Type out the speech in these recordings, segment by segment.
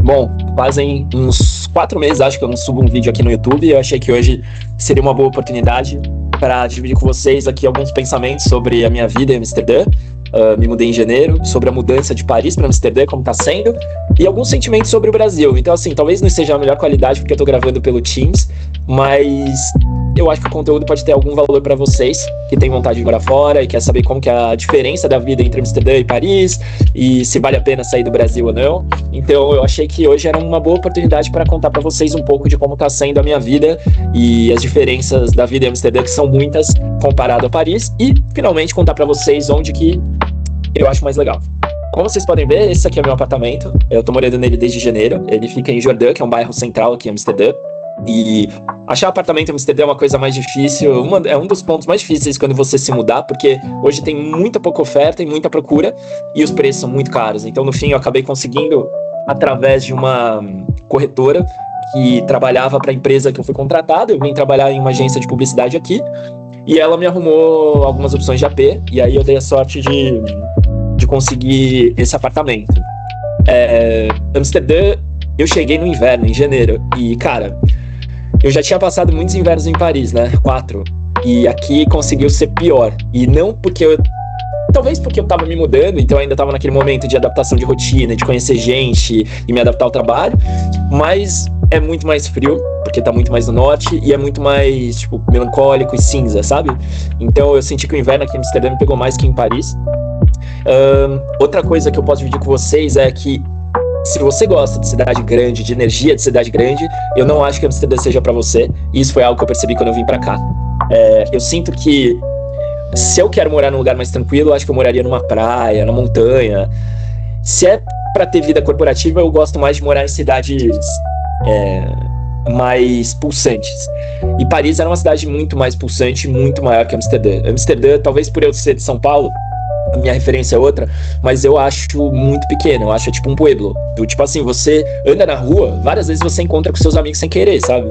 Bom, fazem uns 4 meses, acho que eu não subo um vídeo aqui no YouTube. Eu achei que hoje seria uma boa oportunidade para dividir com vocês aqui alguns pensamentos sobre a minha vida em Amsterdã. Me mudei em janeiro, sobre a mudança de Paris para Amsterdã, como está sendo, e alguns sentimentos sobre o Brasil. Então, assim, talvez não seja a melhor qualidade porque eu estou gravando pelo Teams, mas eu acho que o conteúdo pode ter algum valor para vocês que têm vontade de morar fora e quer saber como que é a diferença da vida entre Amsterdã e Paris e se vale a pena sair do Brasil ou não. Então, eu achei que hoje era uma boa oportunidade para contar para vocês um pouco de como está sendo a minha vida e as diferenças da vida em Amsterdã, que são muitas, comparado a Paris, e finalmente contar para vocês onde que eu acho mais legal. Como vocês podem ver, esse aqui é meu apartamento. Eu tô morando nele desde janeiro. Ele fica em Jordã, que é um bairro central aqui em Amsterdã. E achar apartamento em Amsterdã é uma coisa mais difícil. É um dos pontos mais difíceis quando você se mudar, porque hoje tem muita pouca oferta e muita procura, e os preços são muito caros. Então, no fim, eu acabei conseguindo, através de uma corretora que trabalhava para a empresa que eu fui contratado. Eu vim trabalhar em uma agência de publicidade aqui, e ela me arrumou algumas opções de AP, e aí eu dei a sorte de conseguir esse apartamento. Amsterdã, eu cheguei no inverno, em janeiro, e, cara, eu já tinha passado muitos invernos em Paris, né? 4. E aqui conseguiu ser pior. E não porque talvez porque eu tava me mudando, então eu ainda tava naquele momento de adaptação de rotina, de conhecer gente e me adaptar ao trabalho, mas é muito mais frio, porque tá muito mais no norte, e é muito mais, tipo, melancólico e cinza, sabe? Então eu senti que o inverno aqui em Amsterdã me pegou mais que em Paris. Outra coisa que eu posso dividir com vocês é que se você gosta de cidade grande, de energia de cidade grande, eu não acho que Amsterdã seja pra você. E isso foi algo que eu percebi quando eu vim pra cá. Eu sinto que se eu quero morar num lugar mais tranquilo, eu acho que eu moraria numa praia, na montanha. Se é pra ter vida corporativa, eu gosto mais de morar em cidades mais pulsantes. E Paris era uma cidade muito mais pulsante, muito maior que Amsterdã. Amsterdã, talvez por eu ser de São Paulo, a minha referência é outra, mas eu acho muito pequeno, eu acho tipo um pueblo. Tipo assim, você anda na rua, várias vezes você encontra com seus amigos sem querer, sabe?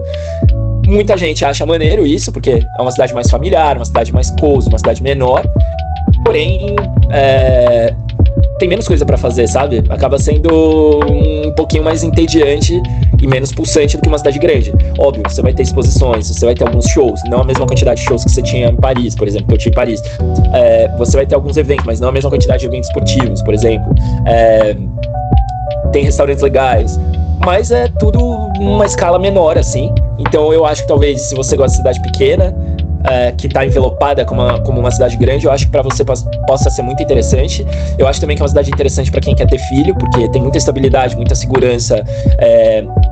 Muita gente acha maneiro isso, porque é uma cidade mais familiar, uma cidade mais cozy, uma cidade menor, porém, tem menos coisa pra fazer, sabe? Acaba sendo um pouquinho mais entediante e menos pulsante do que uma cidade grande. Óbvio, você vai ter exposições, você vai ter alguns shows, não a mesma quantidade de shows que você tinha em Paris, por exemplo, que eu tinha em Paris. Você vai ter alguns eventos, mas não a mesma quantidade de eventos esportivos, por exemplo. Tem restaurantes legais, mas é tudo numa escala menor, assim. Então eu acho que talvez, se você gosta de cidade pequena, que está envelopada como uma cidade grande, eu acho que para você possa ser muito interessante. Eu acho também que é uma cidade interessante para quem quer ter filho, porque tem muita estabilidade, muita segurança.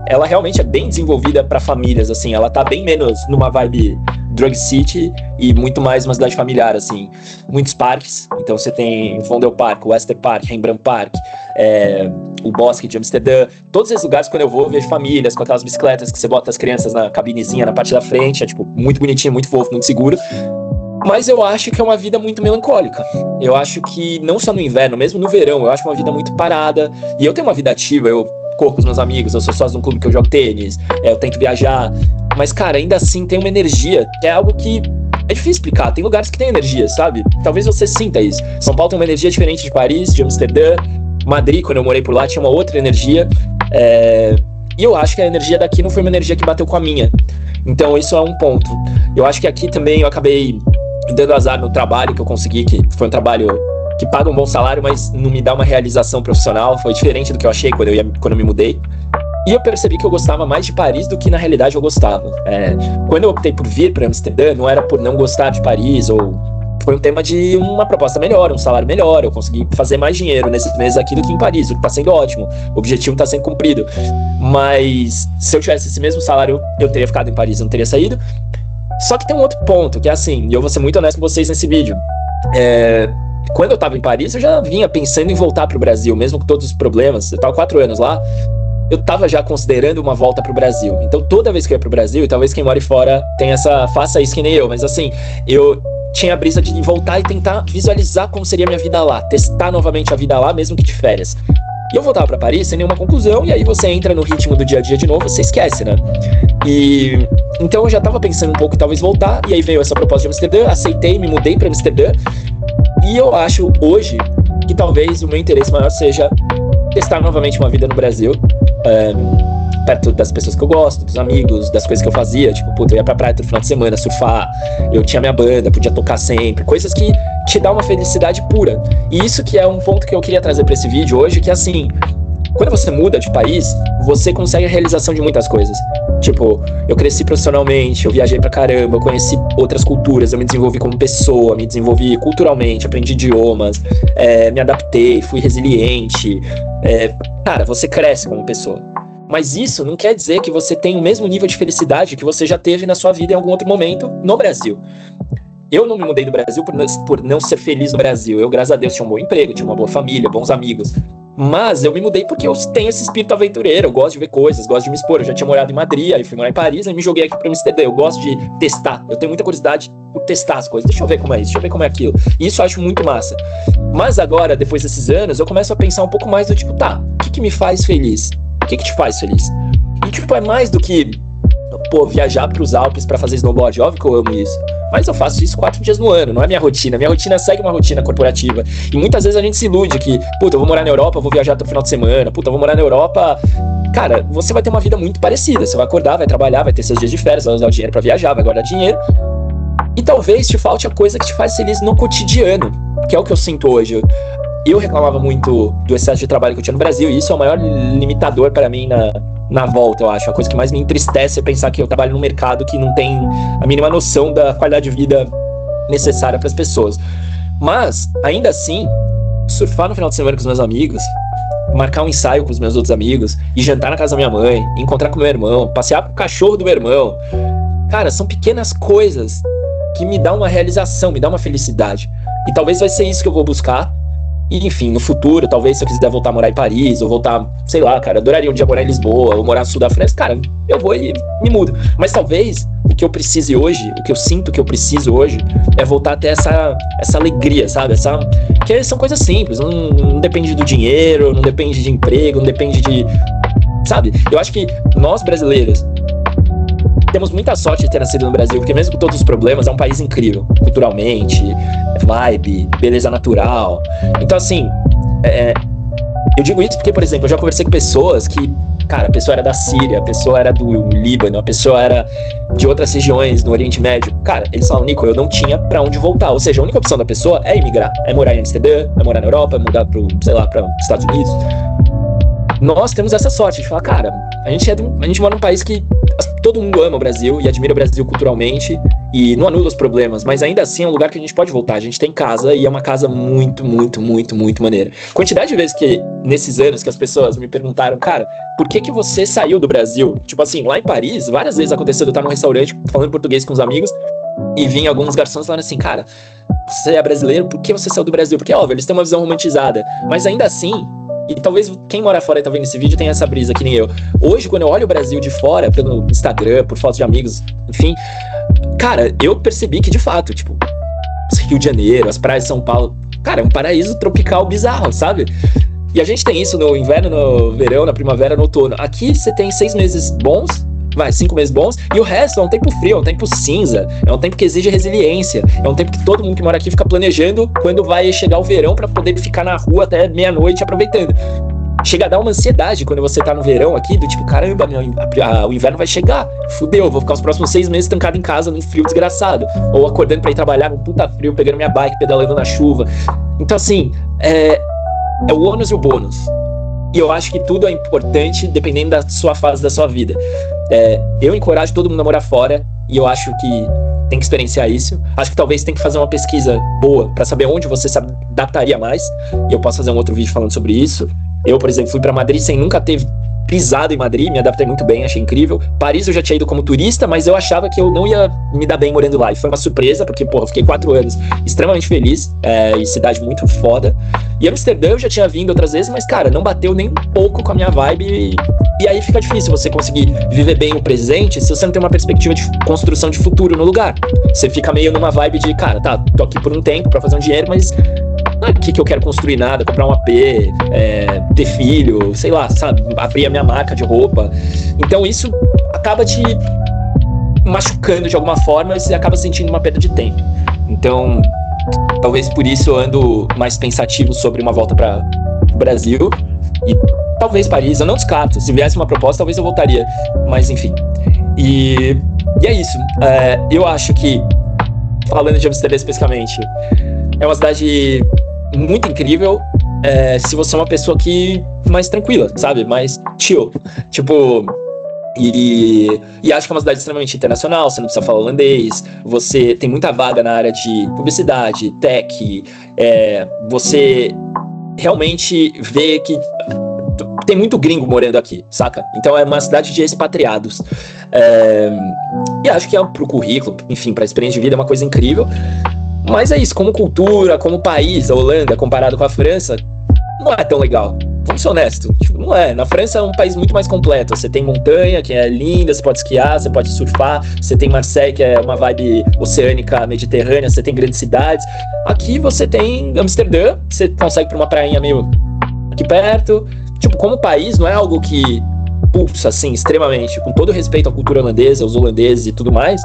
Ela realmente é bem desenvolvida para famílias, assim. Ela tá bem menos numa vibe drug city e muito mais uma cidade familiar, assim. Muitos parques, então você tem Vondelpark, Wester Park, Rembrandt Park, o Bosque de Amsterdã. Todos esses lugares, quando eu vou, eu vejo famílias com aquelas bicicletas que você bota as crianças na cabinezinha, na parte da frente, é tipo muito bonitinho, muito fofo, muito seguro. Mas eu acho que é uma vida muito melancólica. Eu acho que não só no inverno, mesmo no verão, eu acho uma vida muito parada. E eu tenho uma vida ativa, eu corro com os meus amigos, eu sou sócio de um clube que eu jogo tênis, eu tento viajar. Mas, cara, ainda assim tem uma energia, que é algo que é difícil explicar. Tem lugares que tem energia, sabe? Talvez você sinta isso. São Paulo tem uma energia diferente de Paris, de Amsterdã. Madrid, quando eu morei por lá, tinha uma outra energia. E eu acho que a energia daqui não foi uma energia que bateu com a minha. Então isso é um ponto. Eu acho que aqui também eu acabei dando azar no trabalho que eu consegui, que foi um trabalho que paga um bom salário, mas não me dá uma realização profissional. Foi diferente do que eu achei quando eu me mudei. E eu percebi que eu gostava mais de Paris do que na realidade eu gostava. Quando eu optei por vir para Amsterdã, não era por não gostar de Paris, ou foi um tema de uma proposta melhor, um salário melhor. Eu consegui fazer mais dinheiro nesses meses aqui do que em Paris, o que tá sendo ótimo. O objetivo tá sendo cumprido. Mas se eu tivesse esse mesmo salário, eu teria ficado em Paris, eu não teria saído. Só que tem um outro ponto, que é assim, e eu vou ser muito honesto com vocês nesse vídeo. Quando eu tava em Paris, eu já vinha pensando em voltar pro Brasil, mesmo com todos os problemas. Eu tava 4 anos lá, eu tava já considerando uma volta pro Brasil. Então toda vez que eu ia pro Brasil, e talvez quem mora fora faça isso que nem eu, mas assim, eu tinha a brisa de voltar e tentar visualizar como seria a minha vida lá, testar novamente a vida lá, mesmo que de férias. E eu voltava pra Paris sem nenhuma conclusão, e aí você entra no ritmo do dia a dia de novo, você esquece, né? E então eu já tava pensando um pouco em talvez voltar, e aí veio essa proposta de Amsterdã, aceitei, me mudei pra Amsterdã, e eu acho hoje que talvez o meu interesse maior seja testar novamente uma vida no Brasil. perto das pessoas que eu gosto, dos amigos, das coisas que eu fazia. Tipo, puta, eu ia pra praia todo final de semana, surfar, eu tinha minha banda, podia tocar sempre, coisas que te dão uma felicidade pura. E isso que é um ponto que eu queria trazer pra esse vídeo hoje, que é assim, quando você muda de país, você consegue a realização de muitas coisas. Tipo, eu cresci profissionalmente, eu viajei pra caramba, eu conheci outras culturas, eu me desenvolvi como pessoa, me desenvolvi culturalmente, aprendi idiomas, me adaptei, fui resiliente. Cara, você cresce como pessoa. Mas isso não quer dizer que você tem o mesmo nível de felicidade que você já teve na sua vida em algum outro momento no Brasil. Eu não me mudei do Brasil por não ser feliz no Brasil. Eu, graças a Deus, tinha um bom emprego, tinha uma boa família, bons amigos. Mas eu me mudei porque eu tenho esse espírito aventureiro, eu gosto de ver coisas, gosto de me expor. Eu já tinha morado em Madrid, aí fui morar em Paris, aí me joguei aqui pra Amsterdã. Eu gosto de testar, eu tenho muita curiosidade por testar as coisas. Deixa eu ver como é isso, deixa eu ver como é aquilo. E isso eu acho muito massa. Mas agora, depois desses anos, eu começo a pensar um pouco mais do tipo, tá, o que me faz feliz? O que te faz feliz? E tipo, é mais do que, pô, viajar pros Alpes pra fazer snowboard. Óbvio que eu amo isso. Mas eu faço isso 4 dias no ano, não é minha rotina. Minha rotina segue uma rotina corporativa. E muitas vezes a gente se ilude que, puta, eu vou morar na Europa, eu vou viajar todo final de semana. Puta, eu vou morar na Europa. Cara, você vai ter uma vida muito parecida. Você vai acordar, vai trabalhar, vai ter seus dias de férias, vai usar o dinheiro pra viajar, vai guardar dinheiro. E talvez te falte a coisa que te faz feliz no cotidiano, que é o que eu sinto hoje. Eu reclamava muito do excesso de trabalho que eu tinha no Brasil, e isso é o maior limitador para mim na volta, eu acho. A coisa que mais me entristece é pensar que eu trabalho num mercado que não tem a mínima noção da qualidade de vida necessária para as pessoas. Mas, ainda assim, surfar no final de semana com os meus amigos, marcar um ensaio com os meus outros amigos, e jantar na casa da minha mãe, encontrar com meu irmão, passear com o cachorro do meu irmão, cara, são pequenas coisas que me dão uma realização, me dão uma felicidade. E talvez vai ser isso que eu vou buscar. E, enfim, no futuro, talvez se eu quiser voltar a morar em Paris, ou voltar, sei lá, cara, adoraria um dia morar em Lisboa, ou morar no sul da França, cara, eu vou e me mudo. Mas talvez o que eu precise hoje, o que eu sinto que eu preciso hoje, é voltar a ter essa alegria, sabe? Que são coisas simples, não depende do dinheiro, não depende de emprego, não depende de... Sabe? Eu acho que nós brasileiros temos muita sorte de ter nascido no Brasil, porque mesmo com todos os problemas, é um país incrível, culturalmente, vibe, beleza natural. Então, assim, eu digo isso porque, por exemplo, eu já conversei com pessoas que, cara, a pessoa era da Síria, a pessoa era do Líbano, a pessoa era de outras regiões no Oriente Médio. Cara, eles falam, Nico, eu não tinha pra onde voltar. Ou seja, a única opção da pessoa é emigrar, é morar em Amsterdã, é morar na Europa, é mudar pro, sei lá, para Estados Unidos. Nós temos essa sorte de falar, cara, a gente mora num país que todo mundo ama o Brasil e admira o Brasil culturalmente e não anula os problemas, mas ainda assim é um lugar que a gente pode voltar. A gente tem casa e é uma casa muito, muito, muito, muito maneira. Quantidade de vezes que, nesses anos, que as pessoas me perguntaram, cara, por que você saiu do Brasil? Tipo assim, lá em Paris, várias vezes aconteceu de eu estar num restaurante falando português com os amigos e vinha alguns garçons falando assim, cara, você é brasileiro, por que você saiu do Brasil? Porque, óbvio, eles têm uma visão romantizada, mas ainda assim... E talvez quem mora fora e tá vendo esse vídeo tenha essa brisa que nem eu. Hoje, quando eu olho o Brasil de fora, pelo Instagram, por fotos de amigos, enfim, cara, eu percebi que de fato, tipo, Rio de Janeiro, as praias de São Paulo, cara, é um paraíso tropical bizarro, sabe? E a gente tem isso no inverno, no verão, na primavera, no outono. Aqui você tem 6 meses bons, 5 meses bons, e o resto é um tempo frio, é um tempo cinza, é um tempo que exige resiliência, é um tempo que todo mundo que mora aqui fica planejando quando vai chegar o verão pra poder ficar na rua até meia-noite aproveitando. Chega a dar uma ansiedade quando você tá no verão aqui, do tipo, caramba, o inverno vai chegar, fudeu, vou ficar os próximos 6 meses trancado em casa num frio desgraçado, ou acordando pra ir trabalhar num puta frio, pegando minha bike, pedalando na chuva. Então assim, é o ônus e o bônus. E eu acho que tudo é importante dependendo da sua fase da sua vida. Eu encorajo todo mundo a morar fora e eu acho que tem que experienciar isso. Acho que talvez tem que fazer uma pesquisa boa para saber onde você se adaptaria mais. E eu posso fazer um outro vídeo falando sobre isso. Eu, por exemplo, fui para Madrid sem nunca ter pisado em Madrid, me adaptei muito bem, achei incrível. Paris eu já tinha ido como turista, mas eu achava que eu não ia me dar bem morando lá. E foi uma surpresa, porque, eu fiquei 4 anos extremamente feliz, e cidade muito foda. E Amsterdã eu já tinha vindo outras vezes, mas, cara, não bateu nem um pouco com a minha vibe. E aí fica difícil você conseguir viver bem o presente se você não tem uma perspectiva de construção de futuro no lugar. Você fica meio numa vibe de, cara, tá, tô aqui por um tempo pra fazer um dinheiro, mas não é aqui que eu quero construir nada, comprar um AP, ter filho, sei lá, sabe, abrir a minha marca de roupa. Então isso acaba te machucando de alguma forma e você acaba sentindo uma perda de tempo. Então, talvez por isso eu ando mais pensativo sobre uma volta para o Brasil. E talvez Paris, eu não descarto. Se viesse uma proposta, talvez eu voltaria. Mas enfim. E é isso. Eu acho que, falando de Amsterdã especificamente, é uma cidade muito incrível. Se você é uma pessoa mais tranquila, sabe? Mais chill. Tipo. E acho que é uma cidade extremamente internacional, você não precisa falar holandês, você tem muita vaga na área de publicidade, tech, você realmente vê que tem muito gringo morando aqui, saca? Então é uma cidade de expatriados. E acho que pro currículo, enfim, pra experiência de vida é uma coisa incrível. Mas é isso, como cultura, como país, a Holanda, comparado com a França, não é tão legal. Vamos ser honestos, não é. Na França é um país muito mais completo. Você tem montanha, que é linda, você pode esquiar, você pode surfar. Você tem Marseille, que é uma vibe oceânica, mediterrânea. Você tem grandes cidades. Aqui você tem Amsterdã, você consegue ir pra uma prainha meio aqui perto. Tipo, como país, não é algo que pulsa, assim, extremamente. Com todo respeito à cultura holandesa, aos holandeses e tudo mais.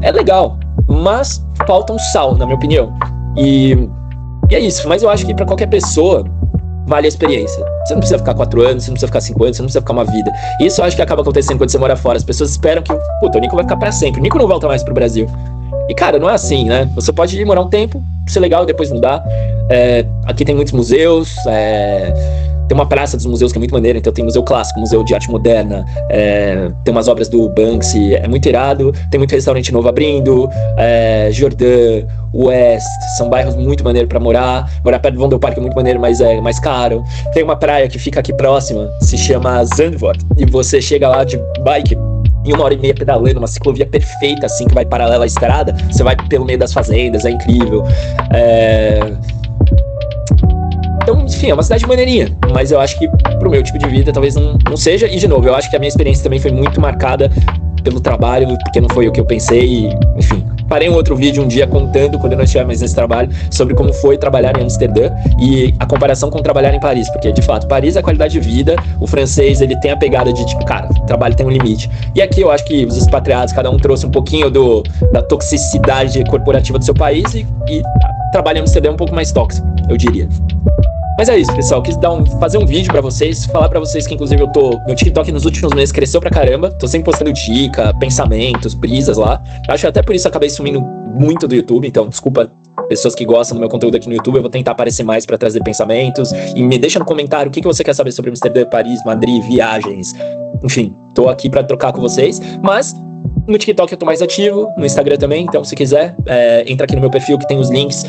É legal, mas falta um sal, na minha opinião. E é isso. Mas eu acho que pra qualquer pessoa vale a experiência. Você não precisa ficar 4 anos, você não precisa ficar 5 anos, você não precisa ficar uma vida. Isso eu acho que acaba acontecendo quando você mora fora. As pessoas esperam que, o Nico vai ficar pra sempre. O Nico não volta mais pro Brasil. E, cara, não é assim, né? Você pode ir morar um tempo, ser legal e depois mudar. Aqui tem muitos museus, tem uma praça dos museus que é muito maneira. Então tem museu clássico, museu de arte moderna, tem umas obras do Banksy, é muito irado. Tem muito restaurante novo abrindo, Jordan, West, são bairros muito maneiros pra morar. Morar perto do Vondelpark é muito maneiro, mas é mais caro. Tem uma praia que fica aqui próxima, se chama Zandvoort, e você chega lá de bike em 1h30 pedalando, uma ciclovia perfeita, assim, que vai paralela à estrada. Você vai pelo meio das fazendas, é incrível. Então, enfim, é uma cidade maneirinha, mas eu acho que pro meu tipo de vida talvez não seja. E, de novo, eu acho que a minha experiência também foi muito marcada pelo trabalho, porque não foi o que eu pensei, enfim. Farei um outro vídeo um dia contando, quando eu não estiver mais nesse trabalho, sobre como foi trabalhar em Amsterdã e a comparação com trabalhar em Paris, porque, de fato, Paris é a qualidade de vida, o francês, ele tem a pegada de, tipo, cara, o trabalho tem um limite. E aqui eu acho que os expatriados, cada um trouxe um pouquinho da toxicidade corporativa do seu país e trabalho em Amsterdã é um pouco mais tóxico, eu diria. Mas é isso, pessoal. Quis fazer um vídeo pra vocês, falar pra vocês que, inclusive, meu TikTok nos últimos meses cresceu pra caramba. Tô sempre postando dica, pensamentos, brisas lá. Acho que até por isso acabei sumindo muito do YouTube. Então, desculpa, pessoas que gostam do meu conteúdo aqui no YouTube. Eu vou tentar aparecer mais pra trazer pensamentos. E me deixa no comentário o que você quer saber sobre Amsterdã, Paris, Madrid, viagens. Enfim, tô aqui pra trocar com vocês. Mas no TikTok eu tô mais ativo, no Instagram também. Então, se quiser, entra aqui no meu perfil que tem os links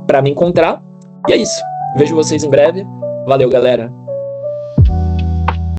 pra me encontrar. E é isso. Vejo vocês em breve. Valeu, galera.